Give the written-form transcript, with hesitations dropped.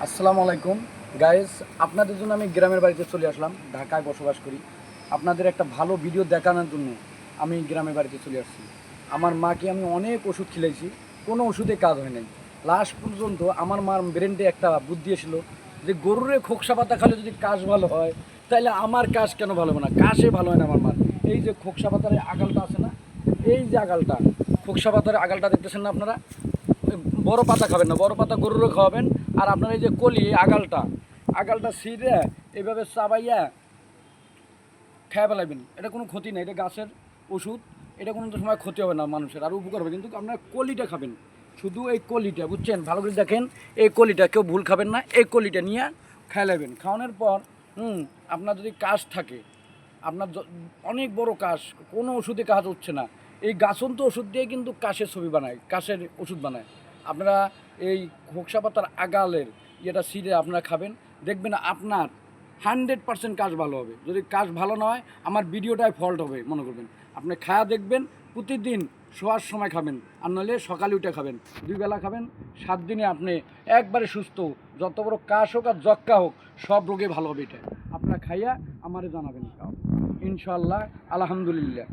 আসসালামু আলাইকুম গাইস, আপনাদের জন্য আমি গ্রামের বাড়িতে চলে আসলাম। ঢাকায় বসবাস করি। আপনাদের একটা ভালো ভিডিও দেখানোর জন্য আমি গ্রামের বাড়িতে চলে আসছি। আমার মাকে আমি অনেক ওষুধ খেলেছি, কোনো ওষুধে কাজ হয় নাই। লাস্ট পর্যন্ত আমার মার ব্রেনটে একটা বুদ্ধি এসেছিলো যে গরুরে খোকসা পাতা খালে যদি কাশ ভালো হয়, তাহলে আমার কাশ কেন ভালো হবে না? কাশে ভালো হয় না আমার মার। এই যে খোকসা পাতার আগালটা আছে না, এই যে আগালটা, খোকসা পাতার আগালটা দেখতেছেন না আপনারা? বড় পাতা খাবেন না, বড় পাতা গরুরও খাওয়াবেন। আর আপনার এই যে কলি আগালটা, আগালটা ছিঁড়ে এইভাবে চাবাইয়া খেয়ে ফেলাইবেন। এটা কোনো ক্ষতি নেই, এটা গাছের ওষুধ। এটা কোনো সময় ক্ষতি হবে না মানুষের, আর উপকার হবে। কিন্তু আপনার কলিটা খাবেন, শুধু এই কলিটা, বুঝছেন? ভালো করে দেখেন, এই কলিটা কেউ ভুল খাবেন না। এই কলিটা নিয়ে খেয়ে নেবেন। খাওয়ানোর পর আপনার যদি কাশ থাকে, আপনার অনেক বড় কাশ, কোনো ওষুধে কাজ হচ্ছে না, এই গাছন্ত ওষুধ দিয়ে কিন্তু কাশের ছবি বানায়, কাশের ওষুধ বানায়। আপনারা এই খোকসা পাতার আগালের ইয়েটা ছিঁড়ে আপনারা খাবেন, দেখবেন আপনার 100% কাজ ভালো হবে। যদি কাজ ভালো না হয়, আমার ভিডিওটায় ফল্ট হবে মনে করবেন। আপনি খায়া দেখবেন, প্রতিদিন শোয়ার সময় খাবেন, আর নাহলে সকালে উঠে খাবেন, 2 বেলা খাবেন। 7 দিনে আপনি একবারে সুস্থ। যত বড় কাশ হোক আর যক্কা হোক, সব রোগে ভালো হবে। এটা আপনারা খাইয়া আমারে জানাবেন ইনশাআল্লাহ। আলহামদুলিল্লাহ।